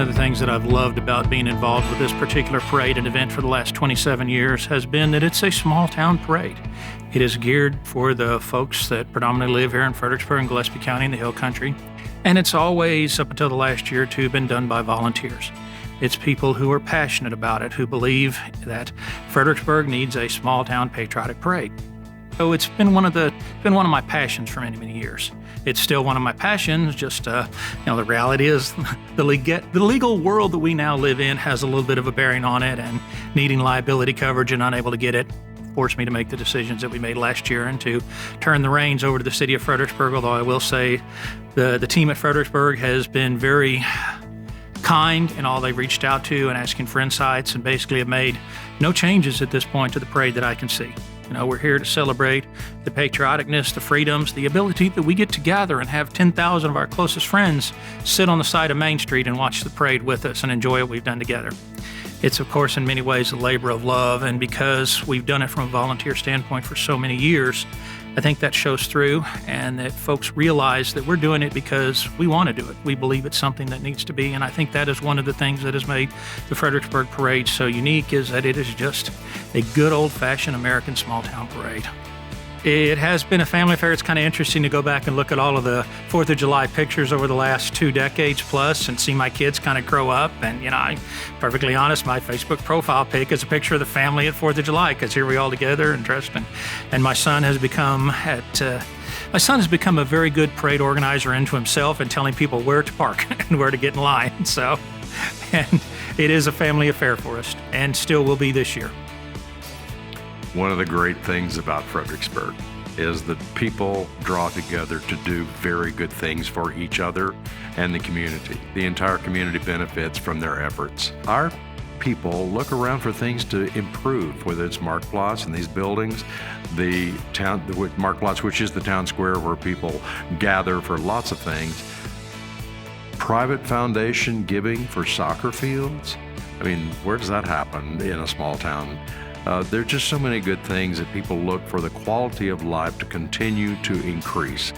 of the things that I've loved about being involved with this particular parade and event for the last 27 years has been that it's a small town parade. It is geared for the folks that predominantly live here in Fredericksburg and Gillespie County in the Hill Country. And it's always, up until the last year or two, been done by volunteers. It's people who are passionate about it, who believe that Fredericksburg needs a small town patriotic parade. So it's been one of my passions for many, many years. It's still one of my passions. Just the reality is the legal world that we now live in has a little bit of a bearing on it, and needing liability coverage and unable to get it forced me to make the decisions that we made last year and to turn the reins over to the city of Fredericksburg. Although I will say the team at Fredericksburg has been very kind in all they've reached out to and asking for insights, and basically have made no changes at this point to the parade that I can see. We're here to celebrate the patrioticness, the freedoms, the ability that we get to gather and have 10,000 of our closest friends sit on the side of Main Street and watch the parade with us and enjoy what we've done together. It's, of course, in many ways a labor of love, and because we've done it from a volunteer standpoint for so many years, I think that shows through, and that folks realize that we're doing it because we want to do it. We believe it's something that needs to be, and I think that is one of the things that has made the Fredericksburg Parade so unique, is that it is just a good old-fashioned American small-town parade. It has been a family affair. It's kind of interesting to go back and look at all of the 4th of July pictures over the last 2 decades plus and see my kids kind of grow up. And, I'm perfectly honest, my Facebook profile pic is a picture of the family at 4th of July, because here we all together and dressed. And my son has become a very good parade organizer into himself and telling people where to park and where to get in line. So, and it is a family affair for us, and still will be this year. One of the great things about Fredericksburg is that people draw together to do very good things for each other and the community. The entire community benefits from their efforts. Our people look around for things to improve, whether it's Marktplatz and these buildings, the Marktplatz, which is the town square where people gather for lots of things. Private foundation giving for soccer fields. Where does that happen in a small town? There are just so many good things that people look for the quality of life to continue to increase.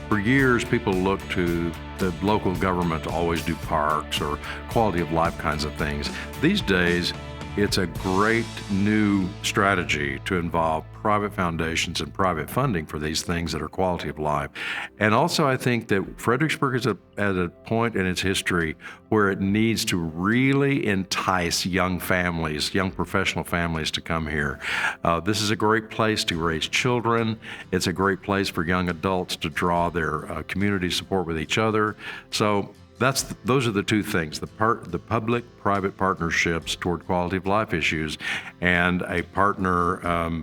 For years, people look to the local government to always do parks or quality of life kinds of things. These days, it's a great new strategy to involve private foundations and private funding for these things that are quality of life. And also, I think that Fredericksburg is at a point in its history where it needs to really entice young families, young professional families to come here. This is a great place to raise children. It's a great place for young adults to draw their community support with each other. So those are the two things, the public-private partnerships toward quality of life issues, and a partner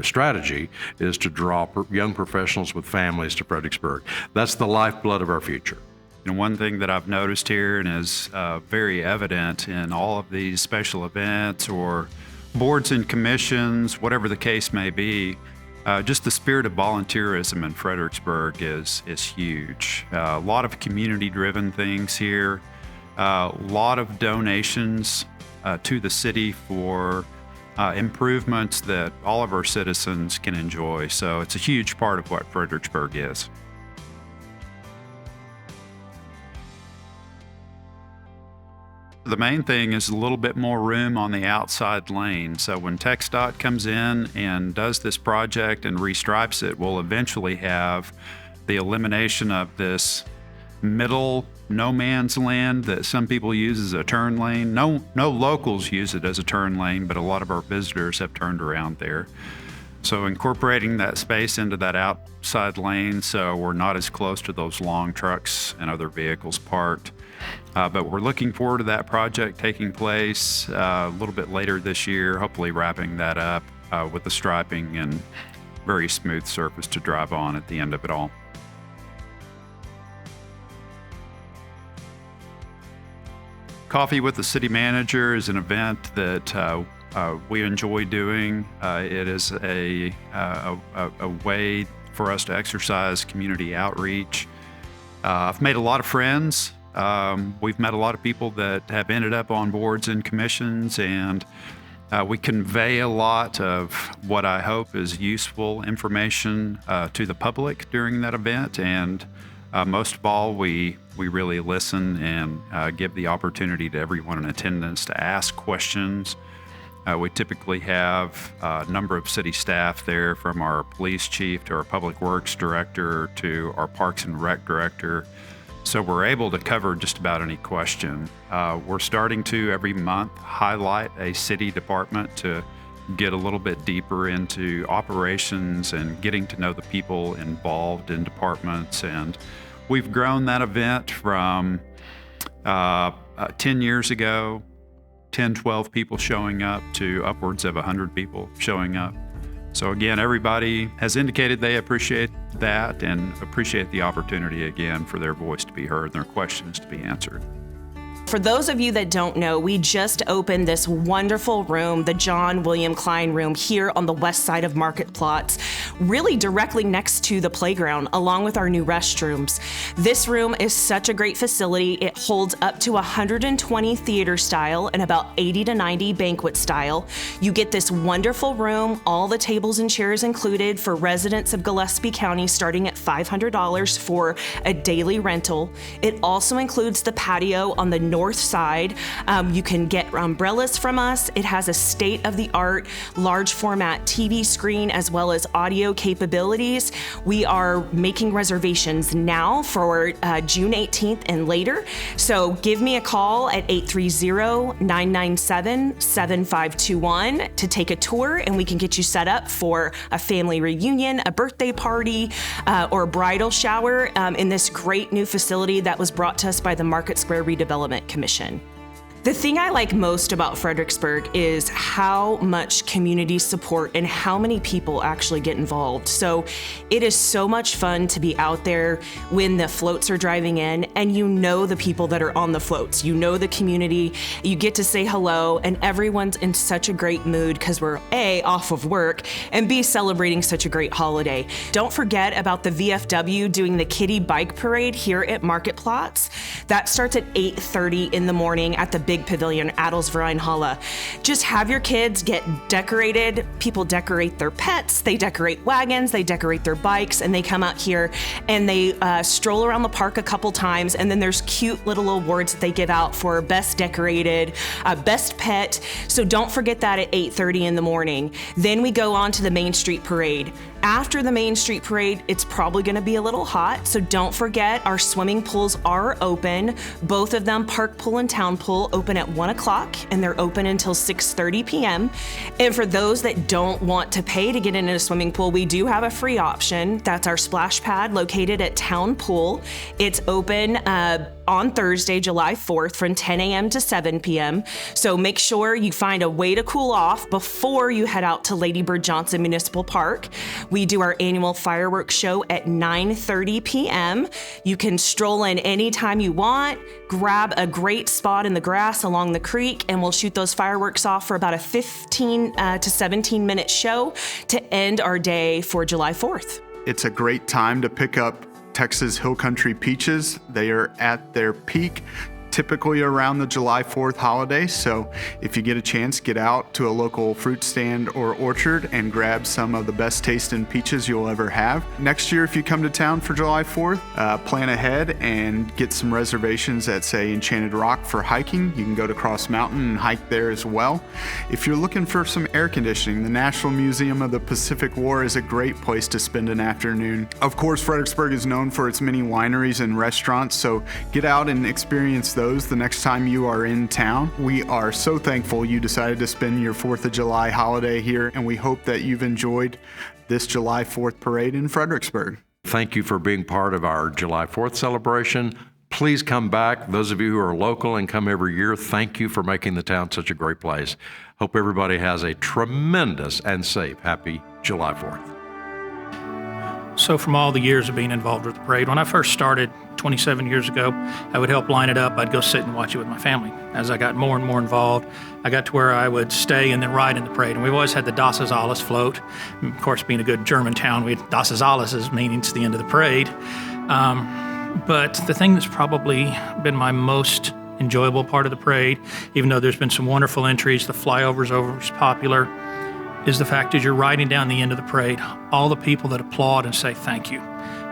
strategy is to draw young professionals with families to Fredericksburg. That's the lifeblood of our future. And one thing that I've noticed here, and is very evident in all of these special events or boards and commissions, whatever the case may be, just the spirit of volunteerism in Fredericksburg is huge. A lot of community-driven things here, a lot of donations to the city for improvements that all of our citizens can enjoy. So it's a huge part of what Fredericksburg is. The main thing is a little bit more room on the outside lane. So when TxDOT comes in and does this project and restripes it, we'll eventually have the elimination of this middle no man's land that some people use as a turn lane. No locals use it as a turn lane, but a lot of our visitors have turned around there. So incorporating that space into that outside lane so we're not as close to those long trucks and other vehicles parked. But we're looking forward to that project taking place a little bit later this year, hopefully wrapping that up with the striping and very smooth surface to drive on at the end of it all. Coffee with the City Manager is an event that we enjoy doing. It is a way for us to exercise community outreach. I've made a lot of friends. We've met a lot of people that have ended up on boards and commissions, and we convey a lot of what I hope is useful information to the public during that event, and Most of all, we really listen and give the opportunity to everyone in attendance to ask questions. We typically have a number of city staff there, from our police chief to our public works director to our parks and rec director. So we're able to cover just about any question. We're starting to every month highlight a city department to get a little bit deeper into operations and getting to know the people involved in departments. And we've grown that event from 10 years ago, 10, 12 people showing up, to upwards of 100 people showing up. So again, everybody has indicated they appreciate that and appreciate the opportunity again for their voice to be heard and their questions to be answered. For those of you that don't know, we just opened this wonderful room, the John William Klein room, here on the west side of Market Plots, really directly next to the playground, along with our new restrooms. This room is such a great facility. It holds up to 120 theater style and about 80 to 90 banquet style. You get this wonderful room, all the tables and chairs included for residents of Gillespie County, starting at $500 for a daily rental. It also includes the patio on the north side. You can get umbrellas from us. It has a state-of-the-art large format TV screen as well as audio capabilities. We are making reservations now for June 18th and later. So give me a call at 830-997-7521 to take a tour, and we can get you set up for a family reunion, a birthday party, or a bridal shower in this great new facility that was brought to us by the Market Square Redevelopment Commission. The thing I like most about Fredericksburg is how much community support and how many people actually get involved. So it is so much fun to be out there when the floats are driving in, and you know the people that are on the floats. You know the community. You get to say hello, and everyone's in such a great mood because we're A, off of work, and B, celebrating such a great holiday. Don't forget about the VFW doing the Kiddie Bike Parade here at Market Plots. That starts at 8:30 in the morning at the Big Pavilion, Adelsverein Halle. Just have your kids get decorated. People decorate their pets, they decorate wagons, they decorate their bikes, and they come out here and they stroll around the park a couple times, and then there's cute little awards that they give out for best decorated, best pet. So don't forget that at 8:30 in the morning. Then we go on to the Main Street Parade. After the Main Street Parade, it's probably going to be a little hot, so don't forget our swimming pools are open. Both of them, Park Pool and Town Pool, open at 1 o'clock, and they're open until 6:30 p.m. And for those that don't want to pay to get into a swimming pool, we do have a free option. That's our splash pad located at Town Pool. It's open on Thursday, July 4th from 10 a.m. to 7 p.m. So make sure you find a way to cool off before you head out to Lady Bird Johnson Municipal Park. We do our annual fireworks show at 9:30 p.m. You can stroll in anytime you want, grab a great spot in the grass along the creek, and we'll shoot those fireworks off for about a 15 to 17 minute show to end our day for July 4th. It's a great time to pick up Texas Hill Country peaches. They are at their peak typically around the July 4th holiday. So if you get a chance, get out to a local fruit stand or orchard and grab some of the best tasting peaches you'll ever have. Next year, if you come to town for July 4th, plan ahead and get some reservations at, say, Enchanted Rock for hiking. You can go to Cross Mountain and hike there as well. If you're looking for some air conditioning, the National Museum of the Pacific War is a great place to spend an afternoon. Of course, Fredericksburg is known for its many wineries and restaurants, so get out and experience those the next time you are in town. We are so thankful you decided to spend your 4th of July holiday here, and we hope that you've enjoyed this July 4th parade in Fredericksburg. Thank you for being part of our July 4th celebration. Please come back. Those of you who are local and come every year, thank you for making the town such a great place. Hope everybody has a tremendous and safe, happy July 4th. So from all the years of being involved with the parade, when I first started 27 years ago, I would help line it up. I'd go sit and watch it with my family. As I got more and more involved, I got to where I would stay and then ride in the parade. And we've always had the Das ist alles float. And of course, being a good German town, Das ist alles meaning it's the end of the parade. But the thing that's probably been my most enjoyable part of the parade, even though there's been some wonderful entries, the flyovers over is popular, is the fact that you're riding down the end of the parade, all the people that applaud and say thank you.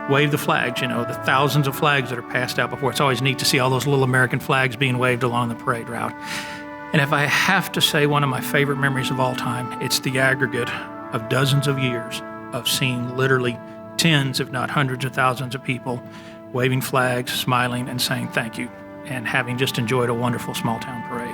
wave the flags, the thousands of flags that are passed out before. It's always neat to see all those little American flags being waved along the parade route. And if I have to say one of my favorite memories of all time, it's the aggregate of dozens of years of seeing literally tens, if not hundreds of thousands of people waving flags, smiling, and saying thank you, and having just enjoyed a wonderful small town parade.